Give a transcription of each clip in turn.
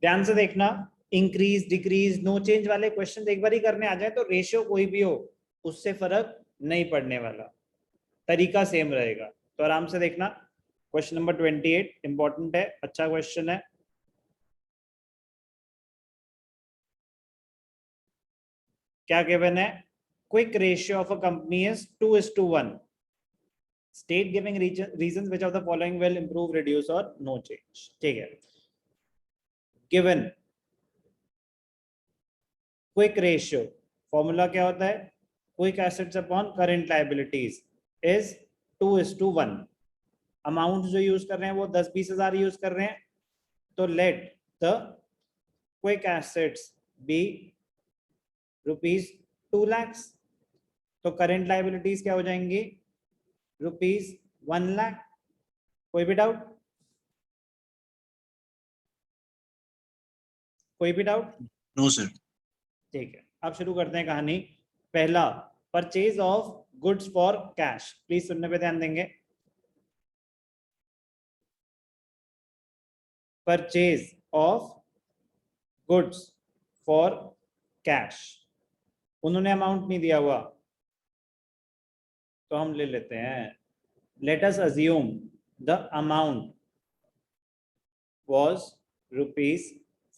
ध्यान से देखना, इंक्रीज डिक्रीज नो चेंज वाले क्वेश्चन एक बार ही करने आ जाए तो रेशियो कोई भी हो उससे फर्क नहीं पड़ने वाला, तरीका सेम रहेगा। तो आराम से देखना, क्वेश्चन नंबर 28 इंपॉर्टेंट है, अच्छा क्वेश्चन है। क्या गिवन है? Quick ratio of a company is 2:1। State giving reasons which of the following will improve, reduce और नो चेंज। ठीक है, गिवन क्विक रेशियो फॉर्मूला क्या होता है? Quick assets upon current liabilities is 2:1। Amount जो यूज कर रहे हैं वो 10-20 हजार यूज कर रहे हैं, तो let the quick assets be ₹2 lakh. तो करेंट लायबिलिटीज क्या हो जाएंगी? ₹1 लाख। कोई भी डाउट? कोई भी डाउट? No sir. ठीक है, अब शुरू करते हैं कहानी। पहला, purchase of goods for cash. Please सुनने पे ध्यान देंगे। Purchase of goods for cash, उन्होंने अमाउंट नहीं दिया हुआ तो हम ले लेते हैं। Let us assume the amount was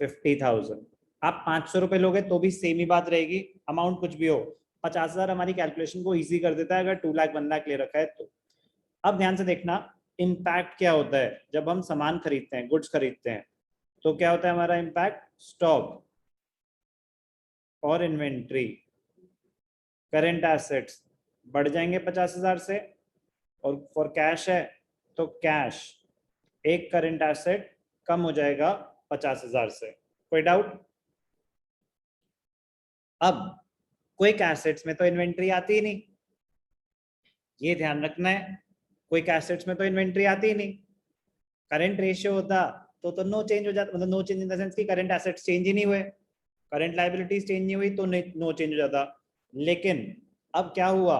₹50,000। आप 500 रुपए लोगे तो भी सेम ही बात रहेगी, अमाउंट कुछ भी हो। 50,000 हमारी कैलकुलेशन को इजी कर देता है अगर 2 लाख 1 लाख ले रखा है तो। अब ध्यान से देखना, इम्पैक्ट क्या होता है जब हम सामान खरीदते हैं, गुड्स खरीदते हैं, तो क्या होता है हमारा इम्पैक्ट? स्टॉक और इन्वेंट्री, करेंट एसेट्स बढ़ जाएंगे 50,000 से, और फॉर कैश है तो कैश, एक करेंट एसेट कम हो जाएगा 50,000 से। कोई डाउट? अब क्विक एसेट्स में तो इन्वेंट्री आती ही नहीं, ये ध्यान रखना है। क्विक एसेट्स में तो इन्वेंट्री आती ही नहीं। करंट रेशियो होता तो नो चेंज हो जाता, मतलब no change in the sense कि करंट एसेट्स चेंज ही नहीं हुए, करंट लायबिलिटीज चेंज नहीं हुई तो नो चेंज हो जाता। लेकिन अब क्या हुआ?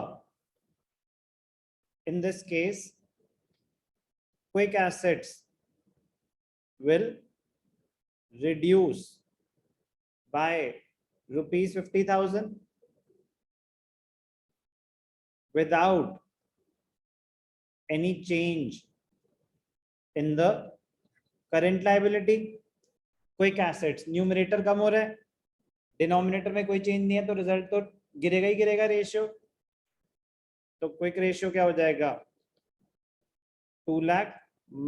In this case quick assets will reduce by ₹50,000 without any change in the current liability। Quick assets numerator कम हो रहा है, डिनोमिनेटर में कोई चेंज नहीं है, तो रिजल्ट तो गिरेगा ही गिरेगा रेशियो। तो क्विक रेशियो क्या हो जाएगा? 2 lakh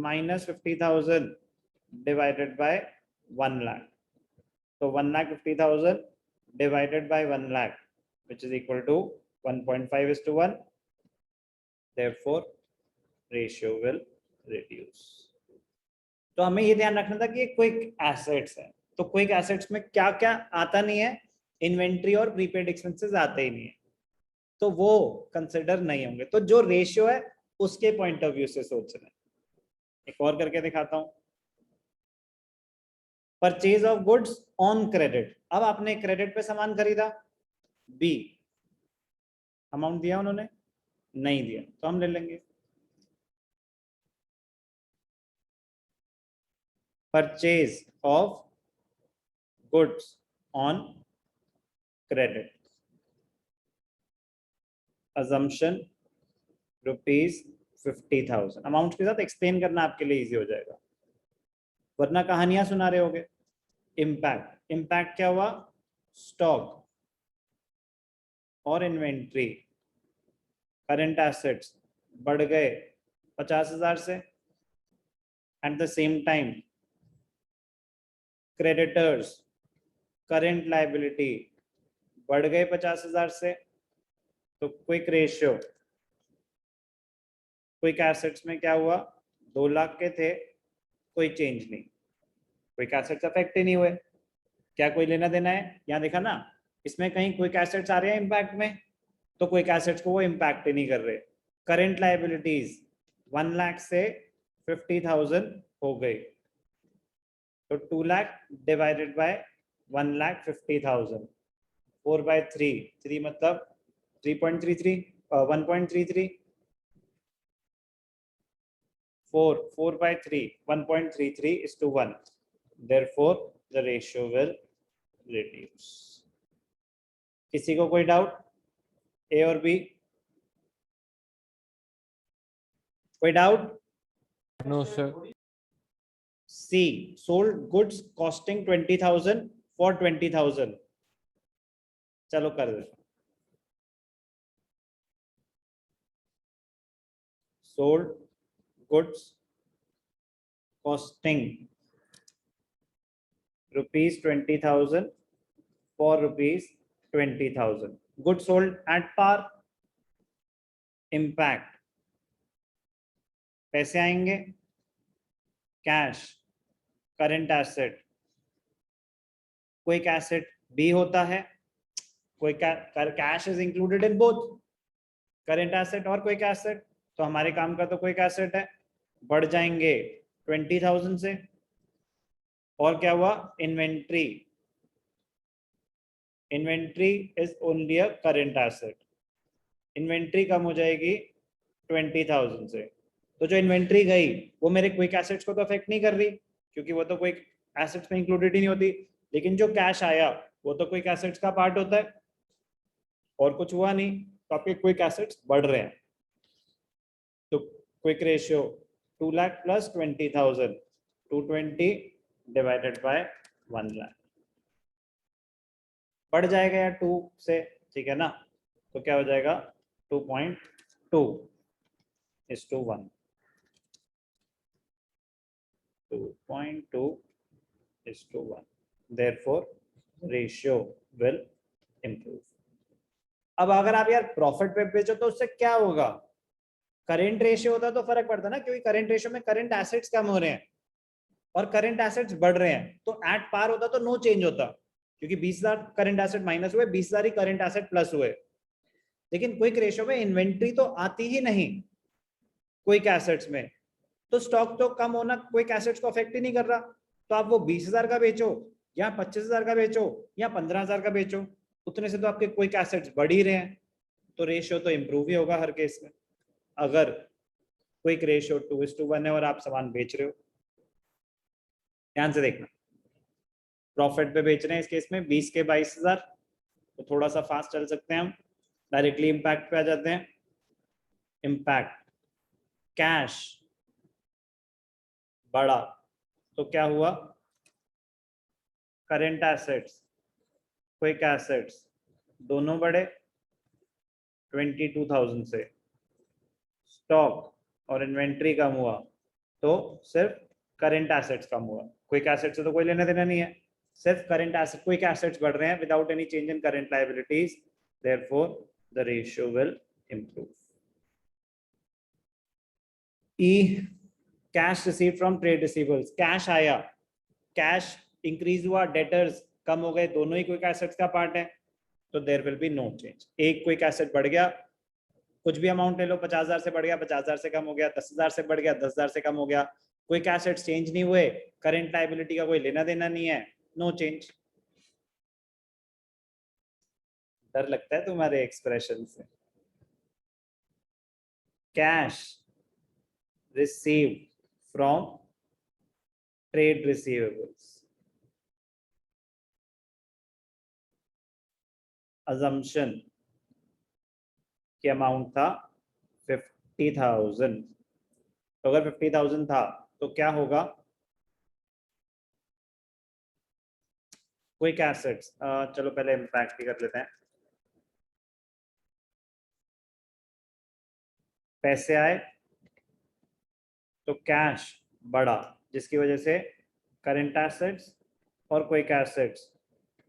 minus 50,000 divided by 1 lakh. तो 1,50,000 divided by 1 lakh, which is equal to 1.5:1. Therefore, ratio will reduce. तो हमें ये ध्यान रखना था कि ये क्विक एसेट्स है, तो क्विक एसेट्स में क्या क्या आता नहीं है? इन्वेंट्री और प्रीपेड एक्सपेंसेस आते ही नहीं है, तो वो कंसिडर नहीं होंगे। तो जो रेशियो है उसके पॉइंट ऑफ व्यू से सोचना है। एक और करके दिखाता हूं, purchase of goods on credit. अब आपने क्रेडिट पे सामान खरीदा, बी अमाउंट दिया उन्होंने नहीं दिया, तो हम ले लेंगे purchase of goods on credit, assumption ₹50,000। Amount के साथ एक्सप्लेन करना आपके लिए इजी हो जाएगा, वरना कहानियां सुना रहे होगे। इम्पैक्ट, इम्पैक्ट क्या हुआ? स्टॉक और इन्वेंट्री, करंट एसेट्स बढ़ गए 50,000 से, at the same time creditors, current liability बढ़ गए 50,000 से। तो क्विक रेशियो, क्विक एसेट्स में क्या हुआ? 2 लाख के थे, कोई चेंज नहीं, क्विक एसेट्स अफेक्ट ही नहीं हुए। क्या कोई लेना देना है? यहाँ देखा ना, इसमें कहीं क्विक एसेट्स आ रहे हैं इम्पैक्ट में, तो क्विक एसेट्स को वो इम्पैक्ट ही नहीं कर रहे। करंट लायबिलिटीज 1 लाख से 50,000 हो गई, तो 2 लाख डिवाइडेड बाय 1,50,000, 4/3, 3 मतलब 3.33, 1.33, 4/3, 1.33:1। Therefore, the ratio will reduce. किसी को कोई डाउट? ए और बी? कोई doubt? No, sir. C, sold goods costing 20,000 for 20,000. चलो कर दे. Sold goods costing rupees 20,000 for rupees 20,000. Goods sold at par. Impact. पैसे आएंगे. Cash, current asset, quick asset भी होता है. कोई cash is included in both current asset और quick asset. तो हमारे काम का तो क्विक एसेट है, बढ़ जाएंगे 20,000 से. और क्या हुआ? Inventory. Inventory is only a current asset. Inventory कम हो जाएगी 20,000 से. तो जो इन्वेंट्री गई वो मेरे क्विक एसेट्स को तो अफेक्ट नहीं कर रही, क्योंकि वो तो क्विक एसेट्स में इंक्लूडेड ही नहीं होती. लेकिन जो कैश आया वो तो क्विक एसेट्स का पार्ट होता है, और कुछ हुआ नहीं, तो आपके क्विक एसेट्स बढ़ रहे हैं. तो quick ratio 2 lakh plus 20,000, 220 divided by 1 lakh. बढ़ जाएगा या 2 से, ठीक है ना. तो क्या हो जाएगा? 2.2 is to 1. 2.2 is to 1. Therefore, ratio will improve. अब अगर आप यार प्रॉफिट पे बेचो तो उससे क्या होगा? करेंट रेशियो होता तो फर्क पड़ता ना, क्योंकि करेंट रेशियो में करंट एसेट्स कम हो रहे हैं और करंट एसेट्स बढ़ रहे हैं. तो एट पार होता तो नो चेंज होता, क्योंकि 20,000 करंट एसेट माइनस हुए, 20,000 ही करंट एसेट प्लस हुए. लेकिन क्विक रेशियो में इन्वेंट्री तो आती ही नहीं क्विक एसेट्स में, तो स्टॉक तो कम होना क्विक एसेट्स को अफेक्ट ही नहीं कर रहा. तो आप वो 20,000 का बेचो या 25,000 का बेचो या 15,000 का बेचो, उतने से तो आपके क्विक एसेट्स बढ़ ही रहे हैं. तो रेशियो तो इंप्रूव ही होगा हर केस में. अगर क्विक रेशियो 2:1 है और आप सामान बेच रहे हो, ध्यान से देखना, प्रॉफिट पे बेच रहे हैं इस केस में 20 के 22,000, तो थोड़ा सा फास्ट चल सकते हैं हम. डायरेक्टली इंपैक्ट पे आ जाते हैं. इंपैक्ट, कैश बढ़ा तो क्या हुआ? करंट एसेट्स, क्विक एसेट्स दोनों बढ़े 22,000 से. स्टॉक और इन्वेंट्री कम हुआ तो सिर्फ करंट एसेट्स कम हुआ. क्विक एसेट्स से तो कोई लेना देना नहीं है, सिर्फ करंट एसेट, क्विक एसेट्स बढ़ रहे हैं without any change in current liabilities. Therefore the ratio will improve. E, cash received from trade receivables. Cash आया, कैश इंक्रीज हुआ, डेटर्स कम हो गए, दोनों ही क्विक एसेट्स का पार्ट है. तो there will be no change. एक क्विक एसेट बढ़ गया, कुछ भी अमाउंट ले लो, 50,000 से बढ़ गया 50,000 से कम हो गया, 10,000 से बढ़ गया 10,000 से कम हो गया. क्विक एसेट्स चेंज नहीं हुए, करंट लायबिलिटी का कोई लेना देना नहीं है, नो चेंज. डर लगता है तुम्हारे एक्सप्रेशन से. Cash received from trade receivables, assumption कि अमाउंट था 50,000. तो अगर 50,000 था तो क्या होगा? क्विक एसेट्स, चलो पहले इम्पैक्ट ही कर लेते हैं. पैसे आए तो कैश बढ़ा, जिसकी वजह से करंट एसेट्स और क्विक एसेट्स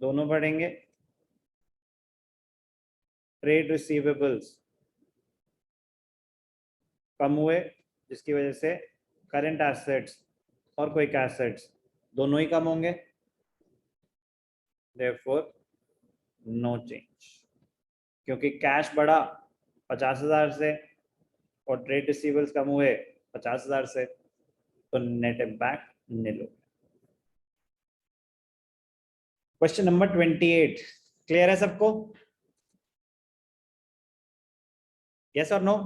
दोनों बढ़ेंगे. ट्रेड रिसीवेबल्स कम हुए, जिसकी वजह से करंट एसेट्स और क्विक एसेट्स दोनों ही कम होंगे. Therefore, no change. क्योंकि कैश बढ़ा 50,000 से और ट्रेड रिसीवेबल्स कम हुए 50,000 से, तो नेट इम्पैक्ट निल हो. क्वेश्चन नंबर 28 क्लियर है सबको? यस और नो?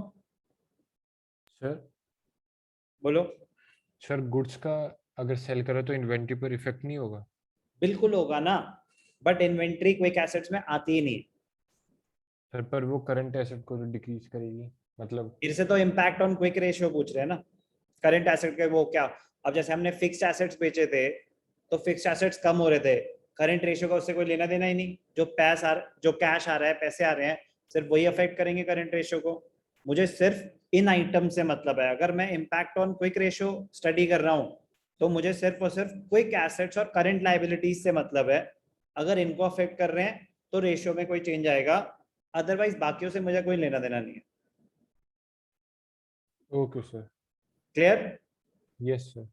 सर बोलो. सर गुड्स का अगर सेल करो तो इन्वेंट्री पर इफेक्ट नहीं होगा? बिल्कुल होगा ना, बट इन्वेंट्री क्विक एसेट्स में आती ही नहीं। सर पर वो करंट एसेट को तो डिक्रीज करेगी, मतलब फिर से तो इम्पैक्ट ऑन क्विक रेशियो पूछ रहे हैं ना, करंट एसेट के वो क्या, अब जैसे हमने फिक्स्ड एसेट्स बेचे थे तो फिक्स्ड एसेट्स कम हो रहे थे, करंट रेशियो का उससे कोई लेना देना ही नहीं, जो कैश आ रहा है, पैसे आ रहे हैं, सिर्फ वही अफेक्ट करेंगे करंट रेशियो को। मुझे सिर्फ इन आइटम से मतलब है, अगर मैं impact on quick ratio study कर रहा हूँ तो मुझे सिर्फ और सिर्फ क्विक एसेट्स और करंट लाइबिलिटीज से मतलब है। अगर इनको अफेक्ट कर रहे हैं तो रेशियो में कोई चेंज आएगा, अदरवाइज बाकियों से मुझे कोई लेना देना नहीं है। Okay sir. Clear? Yes sir.